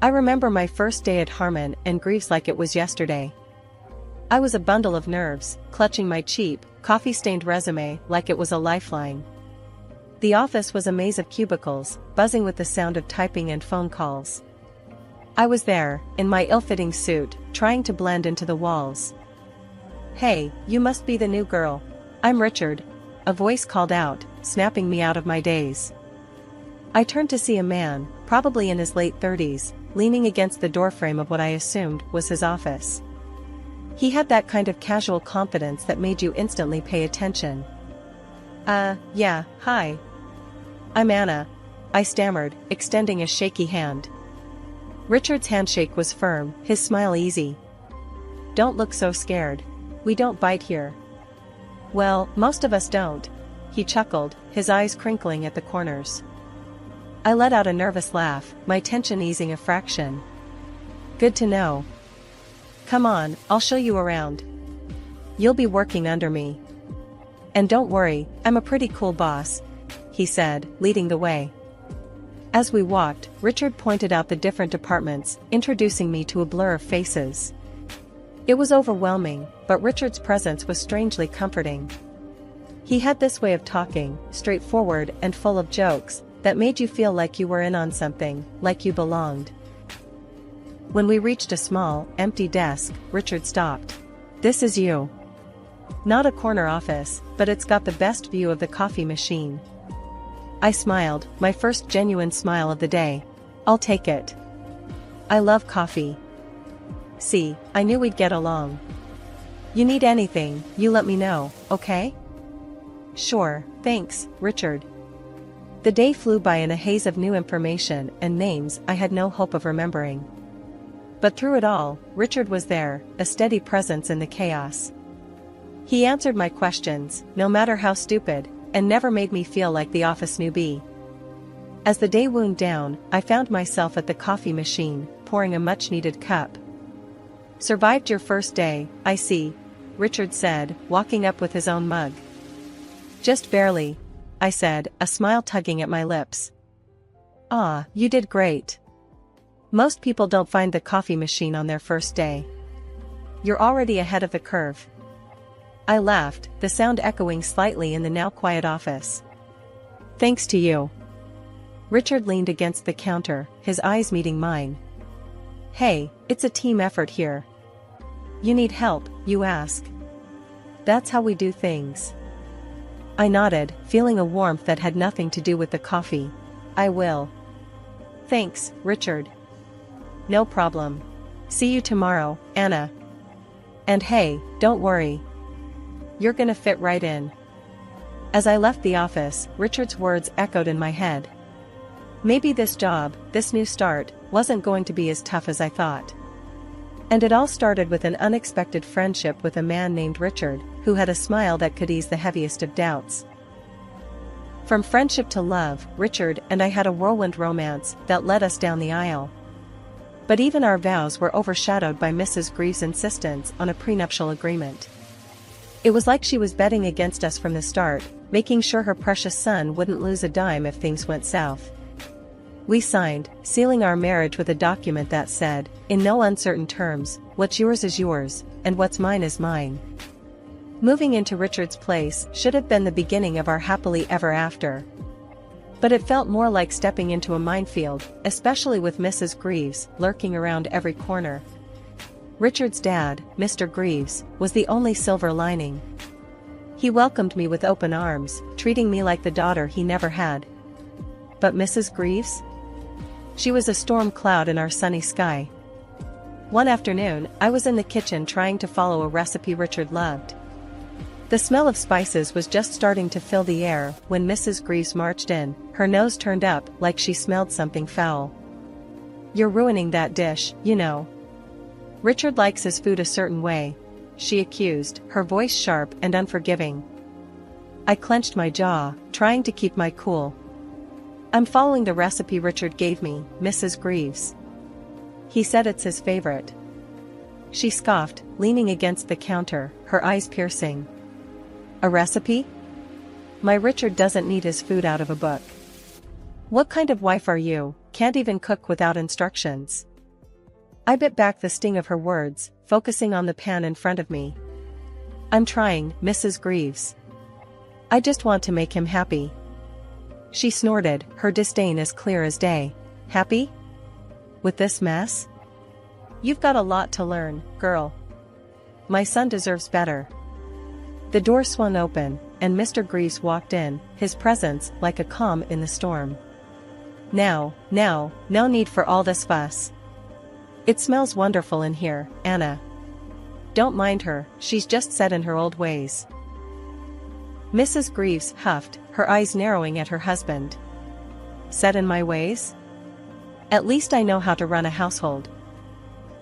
I remember my first day at Harmon and Greaves like it was yesterday. I was a bundle of nerves, clutching my cheap, coffee-stained resume like it was a lifeline. The office was a maze of cubicles, buzzing with the sound of typing and phone calls. I was there, in my ill-fitting suit, trying to blend into the walls. "Hey, you must be the new girl. I'm Richard," a voice called out, snapping me out of my daze. I turned to see a man, probably in his late 30s, leaning against the doorframe of what I assumed was his office. He had that kind of casual confidence that made you instantly pay attention. Yeah, hi. I'm Anna," I stammered, extending a shaky hand. Richard's handshake was firm, his smile easy. "Don't look so scared. We don't bite here." "Well, most of us don't," he chuckled, his eyes crinkling at the corners. I let out a nervous laugh, my tension easing a fraction. "Good to know. Come on, I'll show you around. You'll be working under me. And don't worry, I'm a pretty cool boss," he said, leading the way. As we walked, Richard pointed out the different departments, introducing me to a blur of faces. It was overwhelming, but Richard's presence was strangely comforting. He had this way of talking, straightforward and full of jokes, that made you feel like you were in on something, like you belonged. When we reached a small, empty desk, Richard stopped. "This is you. Not a corner office, but it's got the best view of the coffee machine." I smiled, my first genuine smile of the day. "I'll take it. I love coffee." "See, I knew we'd get along. You need anything, you let me know, okay?" "Sure, thanks, Richard." The day flew by in a haze of new information and names I had no hope of remembering. But through it all, Richard was there, a steady presence in the chaos. He answered my questions, no matter how stupid, and never made me feel like the office newbie. As the day wound down, I found myself at the coffee machine, pouring a much-needed cup. "Survived your first day, I see," Richard said, walking up with his own mug. "Just barely," I said, a smile tugging at my lips. "Ah, you did great. Most people don't find the coffee machine on their first day. You're already ahead of the curve." I laughed, the sound echoing slightly in the now quiet office. "Thanks to you." Richard leaned against the counter, his eyes meeting mine. "Hey, it's a team effort here. You need help, you ask. That's how we do things." I nodded, feeling a warmth that had nothing to do with the coffee. "I will." "Thanks, Richard." "No problem. See you tomorrow, Anna. And hey, don't worry. You're gonna fit right in." As I left the office, Richard's words echoed in my head. Maybe this job, this new start, wasn't going to be as tough as I thought. And it all started with an unexpected friendship with a man named Richard, who had a smile that could ease the heaviest of doubts. From friendship to love, Richard and I had a whirlwind romance that led us down the aisle. But even our vows were overshadowed by Mrs. Greaves' insistence on a prenuptial agreement. It was like she was betting against us from the start, making sure her precious son wouldn't lose a dime if things went south. We signed, sealing our marriage with a document that said, in no uncertain terms, "What's yours is yours, and what's mine is mine." Moving into Richard's place should have been the beginning of our happily ever after. But it felt more like stepping into a minefield, especially with Mrs. Greaves lurking around every corner. Richard's dad, Mr. Greaves, was the only silver lining. He welcomed me with open arms, treating me like the daughter he never had. But Mrs. Greaves? She was a storm cloud in our sunny sky. One afternoon, I was in the kitchen trying to follow a recipe Richard loved. The smell of spices was just starting to fill the air when Mrs. Greaves marched in, her nose turned up like she smelled something foul. "You're ruining that dish, you know. Richard likes his food a certain way," she accused, her voice sharp and unforgiving. I clenched my jaw, trying to keep my cool. "I'm following the recipe Richard gave me, Mrs. Greaves. He said it's his favorite." She scoffed, leaning against the counter, her eyes piercing. "A recipe? My Richard doesn't need his food out of a book. What kind of wife are you, can't even cook without instructions?" I bit back the sting of her words, focusing on the pan in front of me. I'm trying, Mrs. Greaves. I just want to make him happy. She snorted, her disdain as clear as day. Happy? With this mess? You've got a lot to learn, girl. My son deserves better. The door swung open, and Mr. Greaves walked in, his presence like a calm in the storm. Now, no need for all this fuss. It smells wonderful in here, Anna. Don't mind her, she's just set in her old ways. Mrs. Greaves huffed, her eyes narrowing at her husband. Set in my ways? At least I know how to run a household.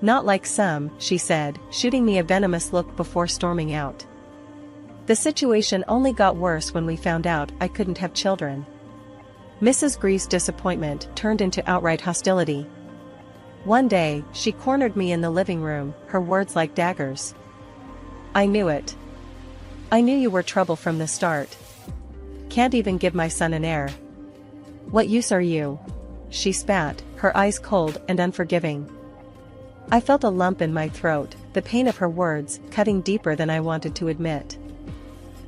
Not like some, she said, shooting me a venomous look before storming out. The situation only got worse when we found out I couldn't have children. Mrs. Greaves' disappointment turned into outright hostility. One day, she cornered me in the living room, her words like daggers. I knew it. I knew you were trouble from the start. Can't even give my son an heir. What use are you? She spat, her eyes cold and unforgiving. I felt a lump in my throat, the pain of her words cutting deeper than I wanted to admit.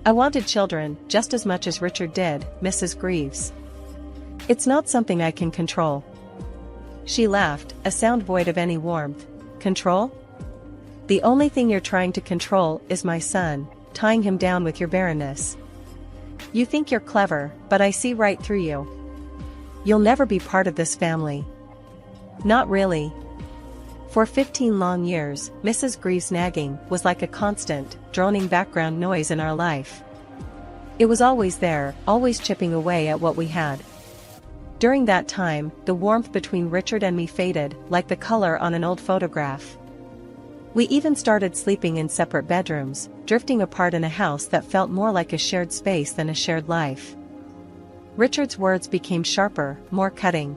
I wanted children just as much as Richard did, Mrs. Greaves. It's not something I can control. She laughed, a sound void of any warmth. Control? The only thing you're trying to control is my son, tying him down with your barrenness. You think you're clever, but I see right through you. You'll never be part of this family. Not really. For 15 long years, Mrs. Greaves' nagging was like a constant, droning background noise in our life. It was always there, always chipping away at what we had. During that time, the warmth between Richard and me faded, like the color on an old photograph. We even started sleeping in separate bedrooms, drifting apart in a house that felt more like a shared space than a shared life. Richard's words became sharper, more cutting.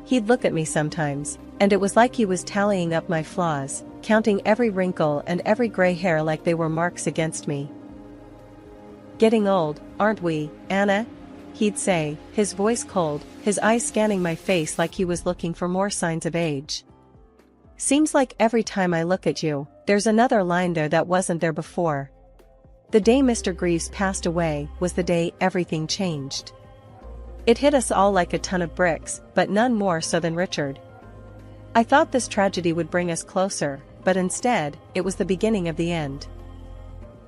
He'd look at me sometimes, and it was like he was tallying up my flaws, counting every wrinkle and every gray hair like they were marks against me. Getting old, aren't we, Anna? He'd say, his voice cold, his eyes scanning my face like he was looking for more signs of age. Seems like every time I look at you, there's another line there that wasn't there before. The day Mr. Greaves passed away was the day everything changed. It hit us all like a ton of bricks, but none more so than Richard. I thought this tragedy would bring us closer, but instead, it was the beginning of the end.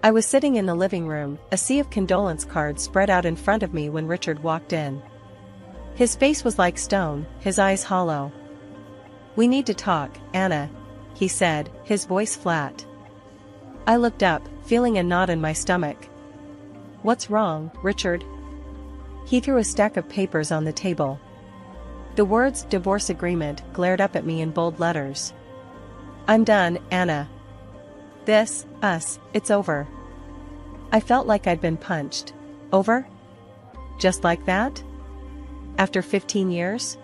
I was sitting in the living room, a sea of condolence cards spread out in front of me when Richard walked in. His face was like stone, his eyes hollow. We need to talk, Anna, he said, his voice flat. I looked up, feeling a knot in my stomach. What's wrong, Richard? He threw a stack of papers on the table. The words divorce agreement glared up at me in bold letters. I'm done, Anna. This, us, it's over. I felt like I'd been punched. Over? Just like that? After 15 years?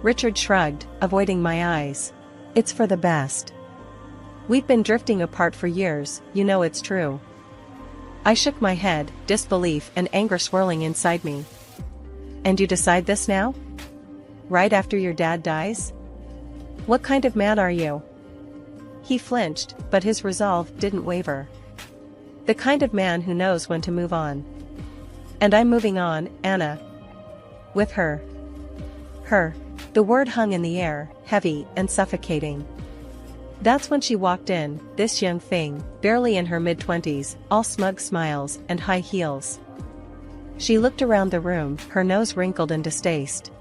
Richard shrugged, avoiding my eyes. It's for the best. We've been drifting apart for years, you know it's true. I shook my head, disbelief and anger swirling inside me. And you decide this now? Right after your dad dies? What kind of man are you? He flinched, but his resolve didn't waver. The kind of man who knows when to move on. And I'm moving on, Anna. With her. Her. The word hung in the air, heavy and suffocating. That's when she walked in, this young thing, barely in her mid-20s, all smug smiles and high heels. She looked around the room, her nose wrinkled in distaste.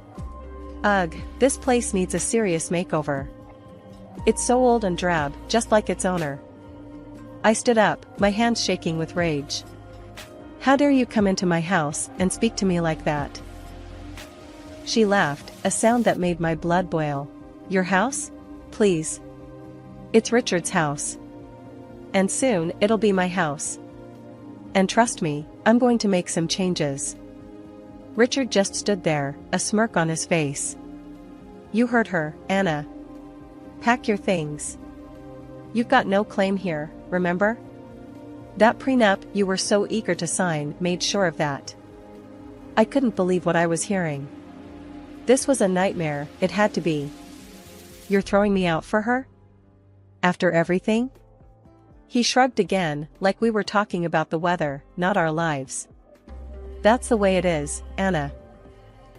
Ugh, this place needs a serious makeover. It's so old and drab, just like its owner. I stood up, my hands shaking with rage. How dare you come into my house and speak to me like that? She laughed, a sound that made my blood boil. Your house? Please. It's Richard's house. And soon, it'll be my house. And trust me, I'm going to make some changes. Richard just stood there, a smirk on his face. You heard her, Anna. Pack your things. You've got no claim here, remember? That prenup you were so eager to sign made sure of that. I couldn't believe what I was hearing. This was a nightmare, it had to be. You're throwing me out for her? After everything? He shrugged again, like we were talking about the weather, not our lives. That's the way it is, Anna.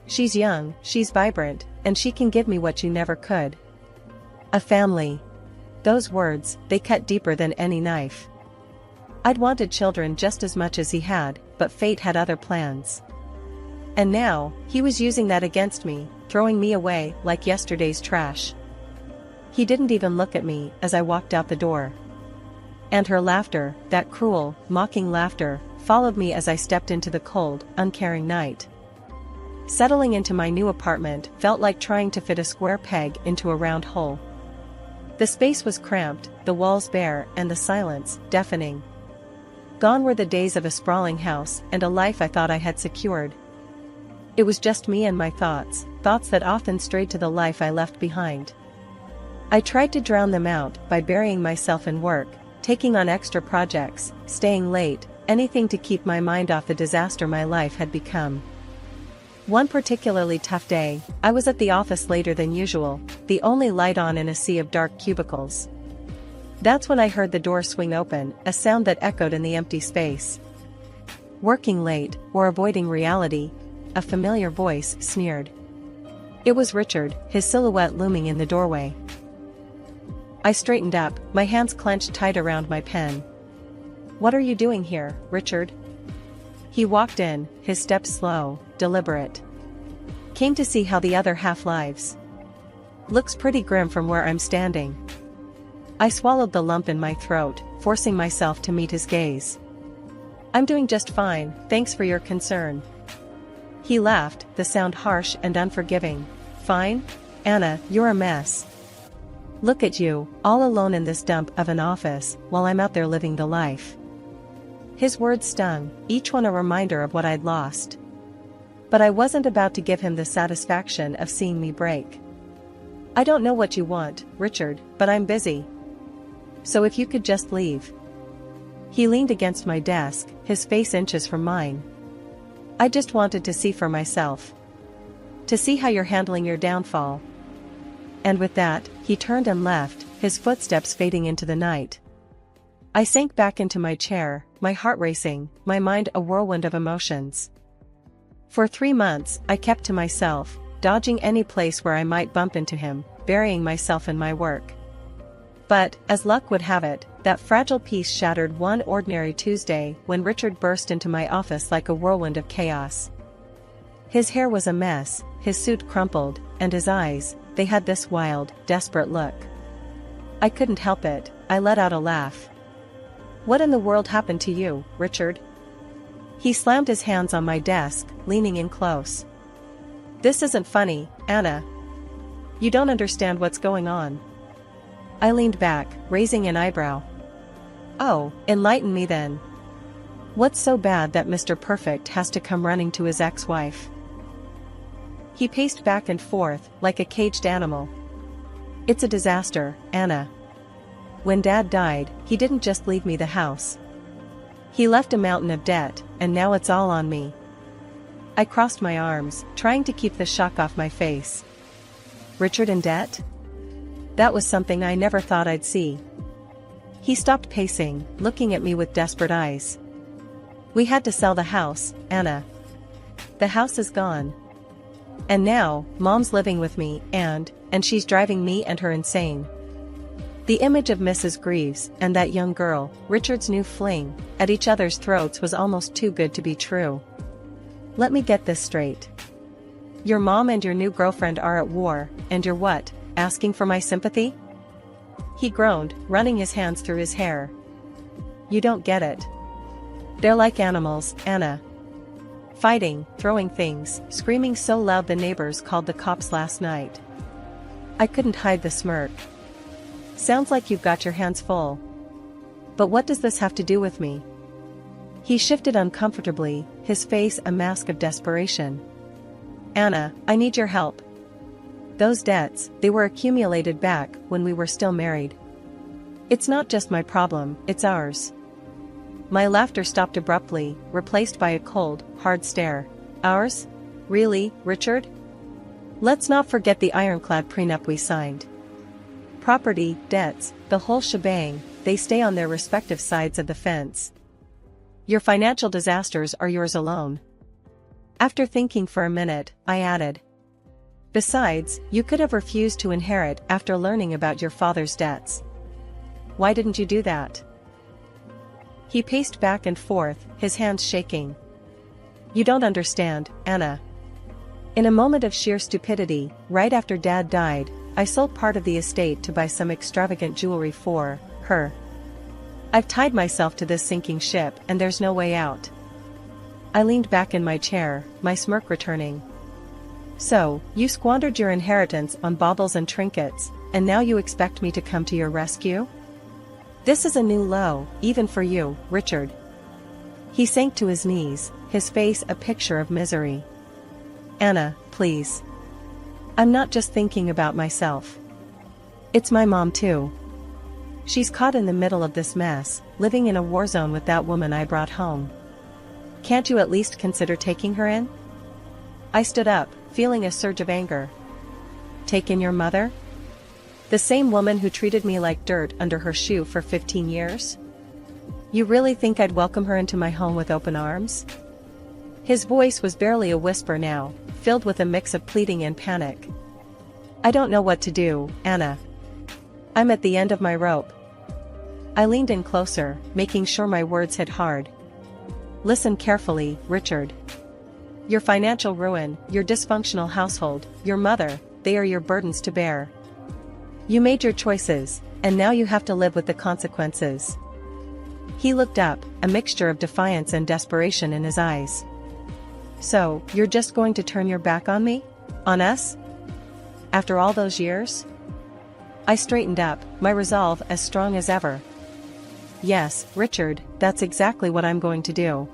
She's young, she's vibrant, and she can give me what you never could. A family. Those words, they cut deeper than any knife. I'd wanted children just as much as he had, but fate had other plans. And now, he was using that against me, throwing me away like yesterday's trash. He didn't even look at me as I walked out the door. And her laughter, that cruel, mocking laughter, followed me as I stepped into the cold, uncaring night. Settling into my new apartment felt like trying to fit a square peg into a round hole. The space was cramped, the walls bare, and the silence, deafening. Gone were the days of a sprawling house and a life I thought I had secured. It was just me and my thoughts that often strayed to the life I left behind. I tried to drown them out by burying myself in work, taking on extra projects, staying late, anything to keep my mind off the disaster my life had become. One particularly tough day, I was at the office later than usual, the only light on in a sea of dark cubicles. That's when I heard the door swing open, a sound that echoed in the empty space. Working late, or avoiding reality? A familiar voice sneered. It was Richard, his silhouette looming in the doorway. I straightened up, my hands clenched tight around my pen. What are you doing here, Richard? He walked in, his steps slow, deliberate. Came to see how the other half lives. Looks pretty grim from where I'm standing. I swallowed the lump in my throat, forcing myself to meet his gaze. I'm doing just fine, thanks for your concern. He laughed, the sound harsh and unforgiving. Fine? Anna, you're a mess. Look at you, all alone in this dump of an office, while I'm out there living the life. His words stung, each one a reminder of what I'd lost. But I wasn't about to give him the satisfaction of seeing me break. I don't know what you want, Richard, but I'm busy. So if you could just leave. He leaned against my desk, his face inches from mine. I just wanted to see for myself. To see how you're handling your downfall. And with that, he turned and left, his footsteps fading into the night. I sank back into my chair, my heart racing, my mind a whirlwind of emotions. For 3 months, I kept to myself, dodging any place where I might bump into him, burying myself in my work. But, as luck would have it, that fragile peace shattered one ordinary Tuesday when Richard burst into my office like a whirlwind of chaos. His hair was a mess, his suit crumpled, and his eyes, they had this wild, desperate look. I couldn't help it, I let out a laugh. What in the world happened to you, Richard? He slammed his hands on my desk, leaning in close. This isn't funny, Anna. You don't understand what's going on. I leaned back, raising an eyebrow. Oh, enlighten me then. What's so bad that Mr. Perfect has to come running to his ex-wife? He paced back and forth, like a caged animal. It's a disaster, Anna. When Dad died, he didn't just leave me the house. He left a mountain of debt, and now it's all on me. I crossed my arms, trying to keep the shock off my face. Richard in debt? That was something I never thought I'd see. He stopped pacing, looking at me with desperate eyes. We had to sell the house, Anna. The house is gone. And now, Mom's living with me, and she's driving me and her insane. The image of Mrs. Greaves and that young girl, Richard's new fling, at each other's throats was almost too good to be true. Let me get this straight. Your mom and your new girlfriend are at war, and you're what, asking for my sympathy? He groaned, running his hands through his hair. You don't get it. They're like animals, Anna. Fighting, throwing things, screaming so loud the neighbors called the cops last night. I couldn't hide the smirk. Sounds like you've got your hands full. But what does this have to do with me? He shifted uncomfortably, his face a mask of desperation. Anna, I need your help. Those debts, they were accumulated back when we were still married. It's not just my problem, it's ours. My laughter stopped abruptly, replaced by a cold, hard stare. Ours? Really, Richard? Let's not forget the ironclad prenup we signed. Property, debts, the whole shebang, they stay on their respective sides of the fence. Your financial disasters are yours alone. After thinking for a minute, I added. Besides, you could have refused to inherit after learning about your father's debts. Why didn't you do that? He paced back and forth, his hands shaking. You don't understand, Anna. In a moment of sheer stupidity, right after Dad died, I sold part of the estate to buy some extravagant jewelry for her. I've tied myself to this sinking ship and there's no way out. I leaned back in my chair, my smirk returning. So, you squandered your inheritance on baubles and trinkets, and now you expect me to come to your rescue? This is a new low, even for you, Richard. He sank to his knees, his face a picture of misery. Anna, please. I'm not just thinking about myself. It's my mom too. She's caught in the middle of this mess, living in a war zone with that woman I brought home. Can't you at least consider taking her in? I stood up, feeling a surge of anger. Take in your mother? The same woman who treated me like dirt under her shoe for 15 years? You really think I'd welcome her into my home with open arms? His voice was barely a whisper now, filled with a mix of pleading and panic. I don't know what to do, Anna. I'm at the end of my rope. I leaned in closer, making sure my words hit hard. Listen carefully, Richard. Your financial ruin, your dysfunctional household, your mother, they are your burdens to bear. You made your choices, and now you have to live with the consequences. He looked up, a mixture of defiance and desperation in his eyes. So, you're just going to turn your back on me? On us? After all those years? I straightened up, my resolve as strong as ever. Yes, Richard, that's exactly what I'm going to do.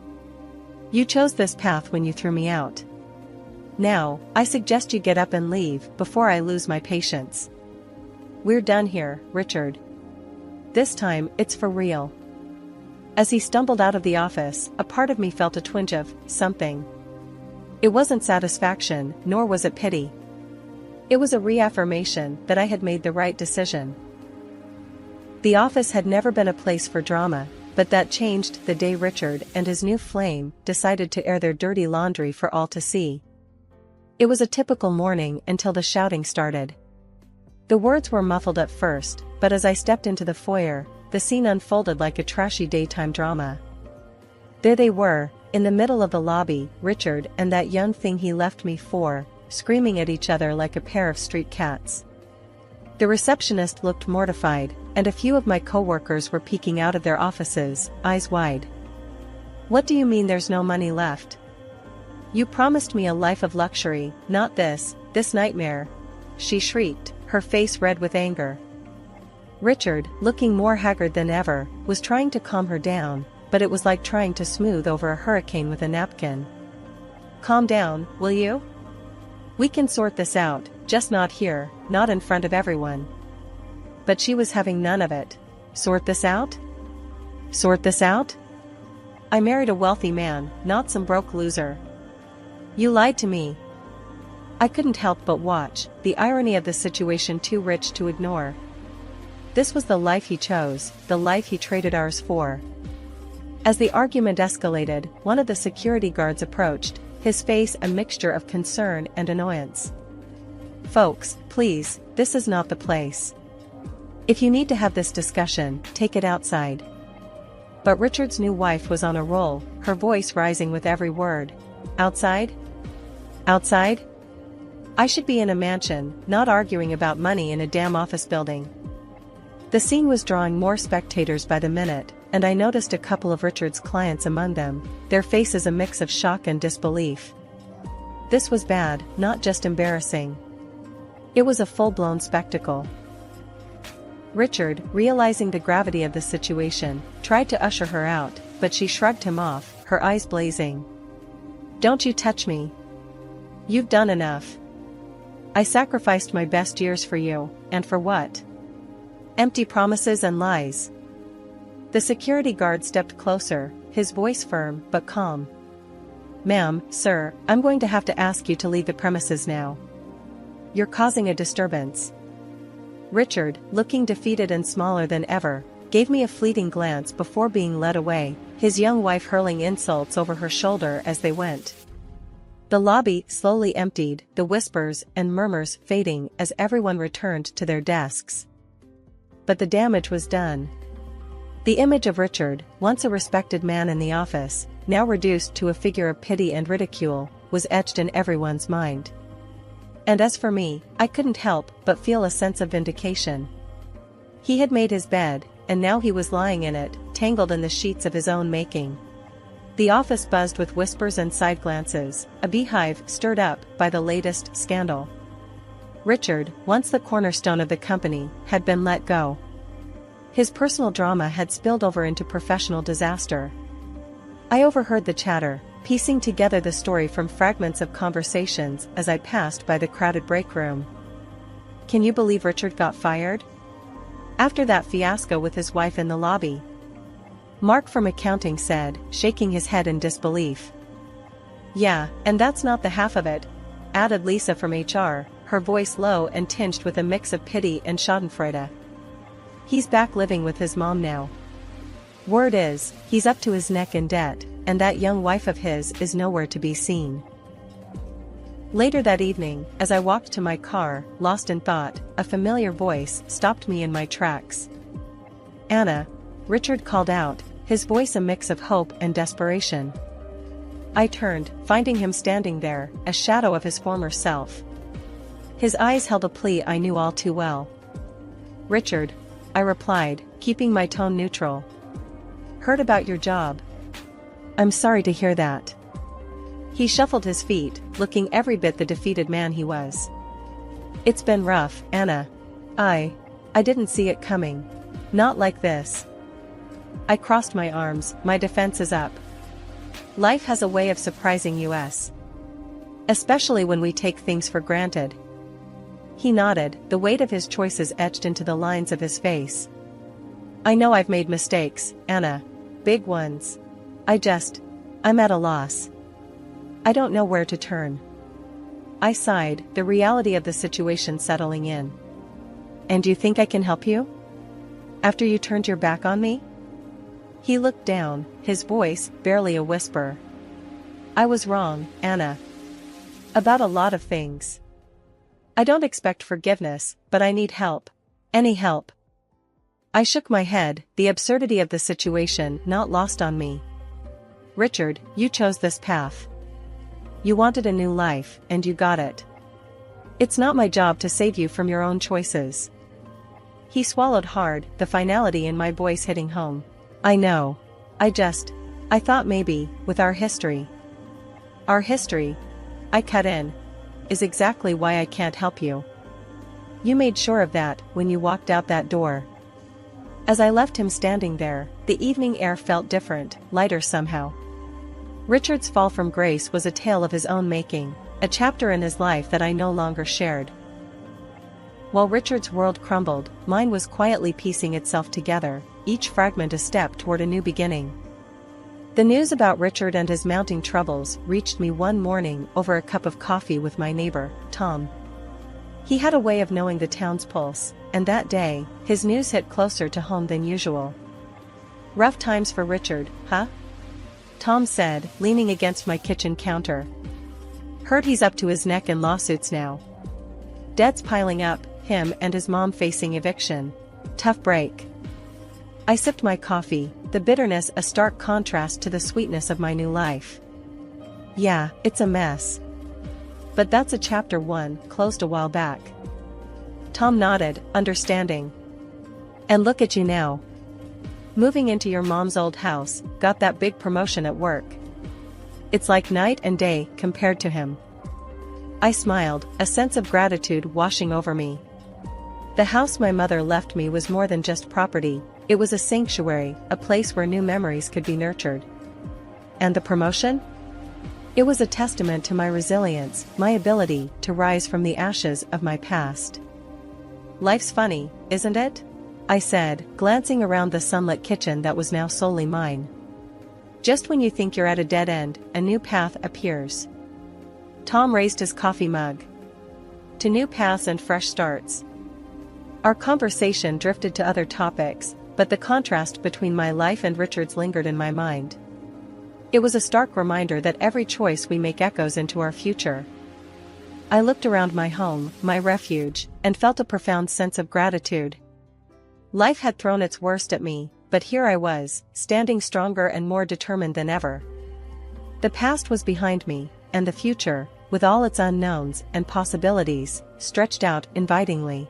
You chose this path when you threw me out. Now, I suggest you get up and leave before I lose my patience. We're done here, Richard. This time, it's for real. As he stumbled out of the office, a part of me felt a twinge of something. It wasn't satisfaction, nor was it pity. It was a reaffirmation that I had made the right decision. The office had never been a place for drama, but that changed the day Richard and his new flame decided to air their dirty laundry for all to see. It was a typical morning until the shouting started. The words were muffled at first, but as I stepped into the foyer, the scene unfolded like a trashy daytime drama. There they were, in the middle of the lobby, Richard and that young thing he left me for, screaming at each other like a pair of street cats. The receptionist looked mortified, and a few of my coworkers were peeking out of their offices, eyes wide. What do you mean there's no money left? You promised me a life of luxury, not this nightmare, she shrieked, her face red with anger. Richard, looking more haggard than ever, was trying to calm her down, but it was like trying to smooth over a hurricane with a napkin. Calm down, will you? We can sort this out, just not here, not in front of everyone. But she was having none of it. Sort this out? Sort this out? I married a wealthy man, not some broke loser. You lied to me. I couldn't help but watch, the irony of the situation too rich to ignore. This was the life he chose, the life he traded ours for. As the argument escalated, one of the security guards approached, his face a mixture of concern and annoyance. Folks, please, this is not the place. If you need to have this discussion, take it outside. But Richard's new wife was on a roll, her voice rising with every word. Outside? Outside? I should be in a mansion, not arguing about money in a damn office building. The scene was drawing more spectators by the minute, and I noticed a couple of Richard's clients among them, their faces a mix of shock and disbelief. This was bad, not just embarrassing. It was a full-blown spectacle. Richard, realizing the gravity of the situation, tried to usher her out, but she shrugged him off, her eyes blazing. Don't you touch me. You've done enough. I sacrificed my best years for you, and for what? Empty promises and lies. The security guard stepped closer, his voice firm but calm. Ma'am, sir, I'm going to have to ask you to leave the premises now. You're causing a disturbance. Richard, looking defeated and smaller than ever, gave me a fleeting glance before being led away, his young wife hurling insults over her shoulder as they went. The lobby slowly emptied, the whispers and murmurs fading as everyone returned to their desks. But the damage was done. The image of Richard, once a respected man in the office, now reduced to a figure of pity and ridicule, was etched in everyone's mind. And as for me, I couldn't help but feel a sense of vindication. He had made his bed, and now he was lying in it, tangled in the sheets of his own making. The office buzzed with whispers and side glances, a beehive stirred up by the latest scandal. Richard, once the cornerstone of the company, had been let go. His personal drama had spilled over into professional disaster. I overheard the chatter, piecing together the story from fragments of conversations as I passed by the crowded break room. Can you believe Richard got fired? After that fiasco with his wife in the lobby? Mark from accounting said, shaking his head in disbelief. Yeah, and that's not the half of it, added Lisa from HR, her voice low and tinged with a mix of pity and schadenfreude. He's back living with his mom now. Word is, he's up to his neck in debt, and that young wife of his is nowhere to be seen. Later that evening, as I walked to my car, lost in thought, a familiar voice stopped me in my tracks. Anna, Richard called out, his voice a mix of hope and desperation. I turned, finding him standing there, a shadow of his former self. His eyes held a plea I knew all too well. Richard, I replied, keeping my tone neutral. Heard about your job. I'm sorry to hear that. He shuffled his feet, looking every bit the defeated man he was. It's been rough, Anna. I didn't see it coming. Not like this. I crossed my arms, my defenses up. Life has a way of surprising us. Especially when we take things for granted. He nodded, the weight of his choices etched into the lines of his face. I know I've made mistakes, Anna. Big ones. I'm at a loss. I don't know where to turn. I sighed, the reality of the situation settling in. And you think I can help you? After you turned your back on me? He looked down, his voice barely a whisper. I was wrong, Anna. About a lot of things. I don't expect forgiveness, but I need help. Any help. I shook my head, the absurdity of the situation not lost on me. Richard, you chose this path. You wanted a new life, and you got it. It's not my job to save you from your own choices. He swallowed hard, the finality in my voice hitting home. I know. I thought maybe, with our history. Our history, I cut in, is exactly why I can't help you. You made sure of that when you walked out that door. As I left him standing there, the evening air felt different, lighter somehow. Richard's fall from grace was a tale of his own making, a chapter in his life that I no longer shared. While Richard's world crumbled, mine was quietly piecing itself together, each fragment a step toward a new beginning. The news about Richard and his mounting troubles reached me one morning over a cup of coffee with my neighbor, Tom. He had a way of knowing the town's pulse, and that day, his news hit closer to home than usual. Rough times for Richard, huh? Tom said, leaning against my kitchen counter. Heard he's up to his neck in lawsuits now. Debts piling up, him and his mom facing eviction. Tough break. I sipped my coffee, the bitterness a stark contrast to the sweetness of my new life. Yeah, it's a mess. But that's a chapter 1, closed a while back. Tom nodded, understanding. And look at you now. Moving into your mom's old house, got that big promotion at work. It's like night and day compared to him. I smiled, a sense of gratitude washing over me. The house my mother left me was more than just property, it was a sanctuary, a place where new memories could be nurtured. And the promotion? It was a testament to my resilience, my ability to rise from the ashes of my past. Life's funny, isn't it? I said, glancing around the sunlit kitchen that was now solely mine. Just when you think you're at a dead end, a new path appears. Tom raised his coffee mug. To new paths and fresh starts. Our conversation drifted to other topics, but the contrast between my life and Richard's lingered in my mind. It was a stark reminder that every choice we make echoes into our future. I looked around my home, my refuge, and felt a profound sense of gratitude. Life had thrown its worst at me, but here I was, standing stronger and more determined than ever. The past was behind me, and the future, with all its unknowns and possibilities, stretched out invitingly.